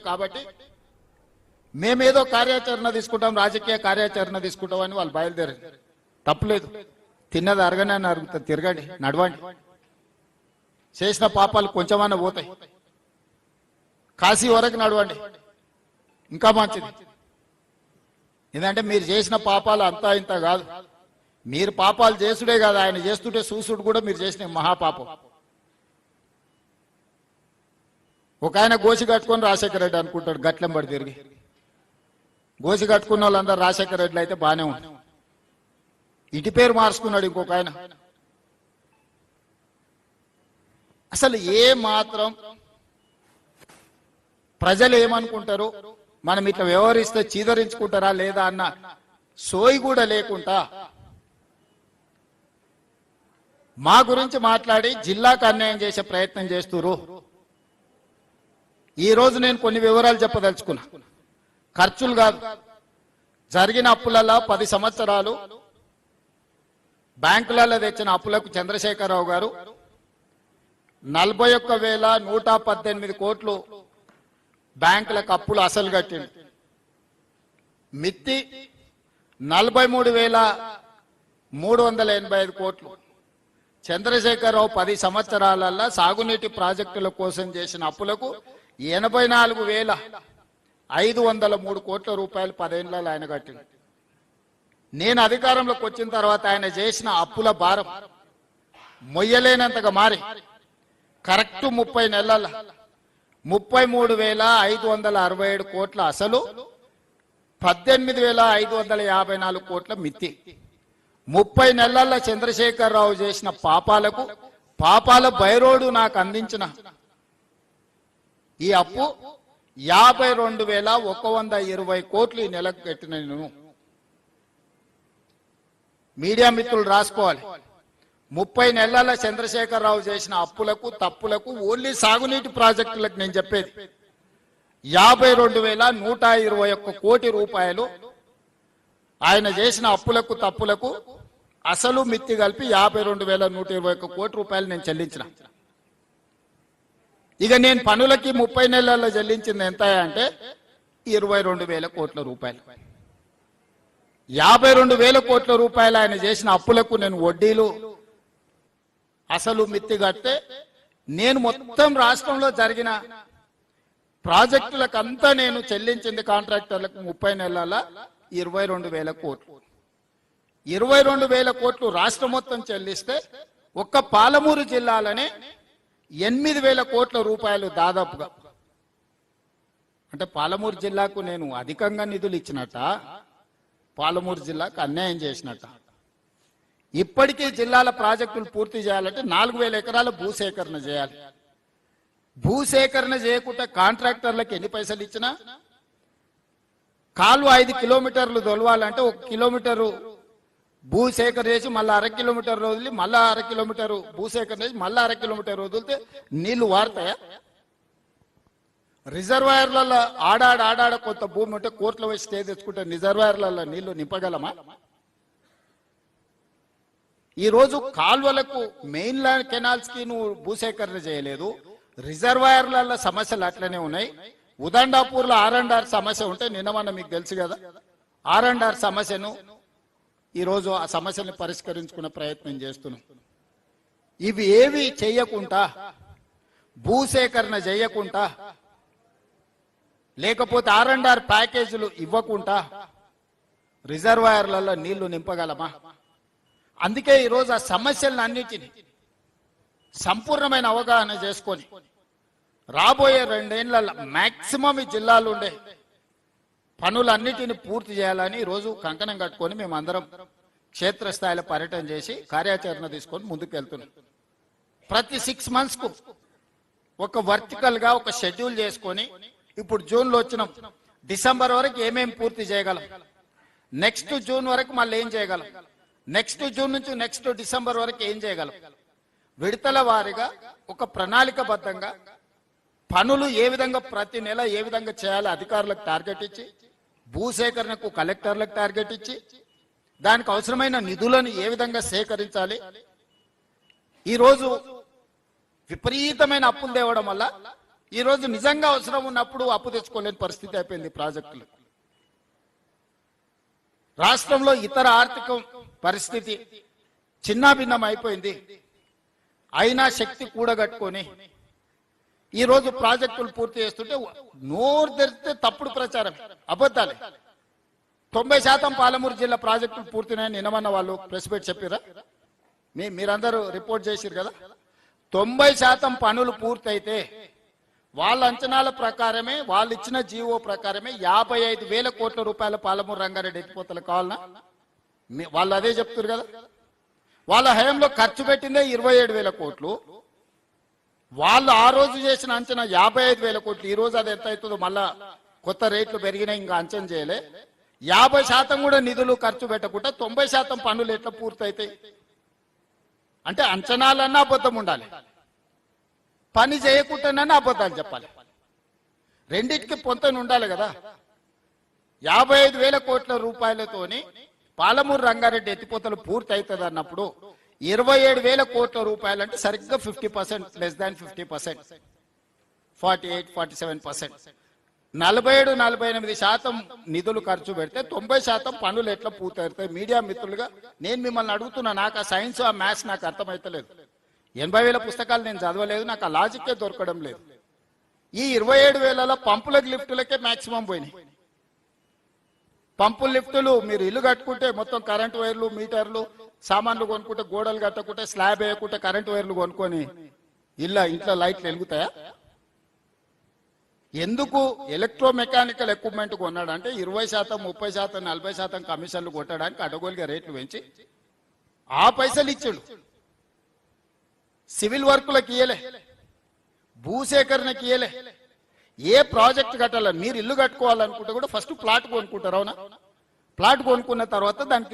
కాబట్టి మేమేదో కార్యాచరణ తీసుకుంటాం, రాజకీయ కార్యాచరణ తీసుకుంటాం అని వాళ్ళు బయలుదేరారు. తప్పులేదు, తిన్నది అరగనే అరుగుతుంది, తిరగండి, నడవండి, చేసిన పాపాలు కొంచెమన్నా పోతాయి, కాశీ వరకు నడవండి, ఇంకా మంచిది. ఎందుకంటే మీరు చేసిన పాపాలు అంతా ఇంత కాదు, మీరు పాపాలు చేసుడే కాదు, ఆయన చేస్తుంటే చూసుడు కూడా మీరు చేసిన మహాపాపం. ఒక ఆయన గోసి కట్టుకొని రాజశేఖర రెడ్డి అనుకుంటాడు, గట్లెంబడి తిరిగి. గోసి కట్టుకున్న వాళ్ళందరూ రాజశేఖర రెడ్డి అయితే బాగానే ఉంది, ఇంటి పేరు మార్చుకున్నాడు ఇంకొక ఆయన. అసలు ఏ మాత్రం ప్రజలు ఏమనుకుంటారు, మనం ఇట్లా వ్యవహరిస్తే చీదరించుకుంటారా లేదా అన్న సోయి కూడా లేకుండా మా గురించి మాట్లాడి జిల్లాకు అన్యాయం చేసే ప్రయత్నం చేస్తున్నారు. ఈ రోజు నేను కొన్ని వివరాలు చెప్పదలుచుకున్నా. ఖర్చులు కాదు, జరిగిన అప్పులలో 10 సంవత్సరాలు బ్యాంకులలో తెచ్చిన అప్పులకు చంద్రశేఖరరావు గారు 41,118 కోట్లు బ్యాంకులకు అప్పులు అసలు కట్టిండు. మిత్తి 43,385 కోట్లు. చంద్రశేఖరరావు 10 సంవత్సరాలలో సాగునీటి ప్రాజెక్టుల కోసం చేసిన అప్పులకు 84,503 కోట్ల రూపాయలు 10 ఏళ్లలో ఆయన కట్టిండు. నేను అధికారంలోకి వచ్చిన తర్వాత ఆయన చేసిన అప్పుల భారం మొయ్యలేనంతగా మారి కరెక్ట్ 30 నెలల 33,567 కోట్ల అసలు, 18,554 కోట్ల మిత్తి. 30 నెలల చంద్రశేఖరరావు చేసిన పాపాలకు పాపాల బైరోడు నాకు అందించిన ఈ అప్పు 52,120 కోట్లు ఈ నెలకు కట్టిన నేను. మీడియా మిత్రులు రాసుకోవాలి, 30 నెలల చంద్రశేఖరరావు చేసిన అప్పులకు తప్పులకు ఓన్లీ సాగునీటి ప్రాజెక్టులకు నేను చెప్పేది 52,121 కోటి రూపాయలు ఆయన చేసిన అప్పులకు తప్పులకు అసలు మిత్తి కలిపి 52,121 కోటి రూపాయలు నేను చెల్లించిన. ఇక నేను పనులకి 30 నెలల్లో చెల్లించింది ఎంత అంటే 22,000 కోట్ల రూపాయలు. 52,000 కోట్ల రూపాయలు ఆయన చేసిన అప్పులకు నేను వడ్డీలు అసలు మిత్తి కడితే నేను మొత్తం రాష్ట్రంలో జరిగిన ప్రాజెక్టులకంతా నేను చెల్లించింది కాంట్రాక్టర్లకు 30 నెలల 22,000 కోట్లు. 22,000 కోట్లు రాష్ట్రం మొత్తం చెల్లిస్తే ఒక్క పాలమూరు జిల్లాలోనే 8,000 కోట్ల రూపాయలు దాదాపుగా. అంటే పాలమూరు జిల్లాకు నేను అధికంగా నిధులు ఇచ్చినట్ట, పాలమూరు జిల్లాకు అన్యాయం చేసినట్ట. ఇప్పటికీ జిల్లాల ప్రాజెక్టులు పూర్తి చేయాలంటే 4,000 ఎకరాల భూసేకరణ చేయాలి. భూసేకరణ చేయకుండా కాంట్రాక్టర్లకు ఎన్ని పైసలు ఇచ్చినా, కాలువ 5 కిలోమీటర్లు తొలవాలంటే 1 కిలోమీటరు భూసేకరణ చేసి మళ్ళీ 1/2 కిలోమీటర్ వదిలి మళ్ళీ 1/2 కిలోమీటరు భూసేకరణ చేసి మళ్ళీ 1/2 కిలోమీటర్ వదిలితే నీళ్లు వారుతాయా? రిజర్వాయర్లలో ఆడాడ కొంత భూమి ఉంటే కోర్టులో వచ్చి స్టే తెచ్చుకుంటే రిజర్వాయర్లలో నీళ్లు నింపగలమా? ఈరోజు కాల్వలకు మెయిన్ లైన్ కెనాల్స్ కి నువ్వు భూసేకరణ చేయలేదు, రిజర్వాయర్ల సమస్యలు అట్లనే ఉన్నాయి. ఉదండాపూర్లో R&R సమస్య ఉంటే నిన్నమన్న మీకు తెలుసు కదా, R&R సమస్యను ఈరోజు ఆ సమస్యను పరిష్కరించుకునే ప్రయత్నం చేస్తున్నాం. ఇవి ఏవి చేయకుండా, భూసేకరణ చేయకుండా, లేకపోతే R&R ప్యాకేజీలు ఇవ్వకుండా రిజర్వాయర్లలో నీళ్లు నింపగలమా? అందుకే ఈరోజు ఆ సమస్యలన్నిటినీ సంపూర్ణమైన అవగాహన చేసుకొని రాబోయే 2 ఏళ్లలో మాక్సిమం ఈ జిల్లాలో ఉండే పనులన్నిటిని పూర్తి చేయాలని ఈరోజు కంకణం కట్టుకొని మేమందరం క్షేత్రస్థాయిలో పర్యటన చేసి కార్యాచరణ తీసుకొని ముందుకు వెళ్తున్నాం. ప్రతి 6 months కు ఒక వర్టికల్ గా ఒక షెడ్యూల్ చేసుకొని, ఇప్పుడు జూన్లో వచ్చినాం, డిసెంబర్ వరకు ఏమేమి పూర్తి చేయగలం, నెక్స్ట్ జూన్ వరకు మళ్ళీ ఏం చేయగలం, నెక్స్ట్ జూన్ నుంచి నెక్స్ట్ డిసెంబర్ వరకు ఏం చేయగలం, విడతల వారీగా ఒక ప్రణాళికబద్ధంగా పనులు ఏ విధంగా ప్రతి నెల ఏ విధంగా చేయాలి అధికారులకు టార్గెట్ ఇచ్చి, భూసేకరణకు కలెక్టర్లకు టార్గెట్ ఇచ్చి, దానికి అవసరమైన నిధులను ఏ విధంగా సేకరించాలి. ఈరోజు విపరీతమైన అప్పులు తేవడం వల్ల ఈ రోజు నిజంగా అవసరం ఉన్నప్పుడు అప్పు తెచ్చుకోలేని పరిస్థితి అయిపోయింది ప్రాజెక్టులు. రాష్ట్రంలో ఇతర ఆర్థిక పరిస్థితి చిన్నాభిన్నం అయిపోయింది. అయినా శక్తి కూడగట్టుకొని ఈ రోజు ప్రాజెక్టులు పూర్తి చేస్తుంటే నోరు తెరిస్తే తప్పుడు ప్రచారం, అబద్ధాలే. 90% పాలమూరు జిల్లా ప్రాజెక్టులు పూర్తినాయని నిన్నమన్న వాళ్ళు ప్రెస్ మీట్ చెప్పారా? మీరందరూ రిపోర్ట్ చేసిరు కదా. 90% పనులు పూర్తయితే వాళ్ళ అంచనాల ప్రకారమే, వాళ్ళు ఇచ్చిన జీవో ప్రకారమే 55,000 కోట్ల రూపాయల పాలమూరు రంగారెడ్డి ఎత్తిపోతలు కావాలన్నా వాళ్ళు అదే చెప్తారు కదా. వాళ్ళ హయాంలో ఖర్చు పెట్టిందే 27,000 కోట్లు. వాళ్ళు ఆ రోజు చేసిన అంచనా 55,000 కోట్లు. ఈ రోజు అది ఎంత అవుతుందో మళ్ళా కొత్త రేట్లు పెరిగినాయి, ఇంకా అంచనా చేయలే. 50% కూడా నిధులు ఖర్చు పెట్టకుండా 90% పనులు ఎట్లా పూర్తయితాయి? అంటే అంచనాలన్నా అబద్ధం ఉండాలి, పని చేయకుండానన్నా అబద్ధాలు చెప్పాలి. రెండింటికి పొంతన ఉండాలి కదా. 55,000 కోట్ల రూపాయలతోని పాలమూరు రంగారెడ్డి ఎత్తిపోతలు పూర్తి అవుతుంది అన్నప్పుడు 27,000 కోట్ల రూపాయలు అంటే సరిగ్గా 50%, లెస్ దాన్ 50%, 48-47%, 47-48% నిధులు ఖర్చు పెడితే 90% పనులు ఎట్లా పూర్తవుతాయి? మీడియా మిత్రులుగా నేను మిమ్మల్ని అడుగుతున్నా. నాకు ఆ సైన్స్, ఆ మ్యాథ్స్ నాకు అర్థమైతలేదు. 80,000 పుస్తకాలు నేను చదవలేదు, నాకు ఆ లాజిక్కే దొరకడం లేదు. ఈ 27,000 పంపులకు లిఫ్టులకే మాక్సిమం పోయినాయి. పంపులు లిఫ్టులు మీరు ఇల్లు కట్టుకుంటే మొత్తం కరెంటు వైర్లు, మీటర్లు, సామాన్లు కొనుక్కుంటే, గోడలు కట్టకుంటే, స్లాబ్ వేయకుంటే కరెంటు వైర్లు కొనుక్కొని ఇంట్లో లైట్లు వెలుగుతాయా? ఎందుకు ఎలక్ట్రో మెకానికల్ ఎక్విప్మెంట్ కొన్నాడు అంటే 20%, 30%, 40% కమిషన్లు కొట్టడానికి అడగోలుగా రేట్లు పెంచి ఆ పైసలు ఇచ్చాడు. సివిల్ వర్కులకు ఇయ్యలే, భూసేకరణకి ఇయ్యలే. ఏ ప్రాజెక్ట్ కట్టాలని మీరు ఇల్లు కట్టుకోవాలనుకుంటే కూడా ఫస్ట్ ప్లాట్ కొనుక్కుంటారు. అవునా? ప్లాట్ కొనుక్కున్న తర్వాత దానికి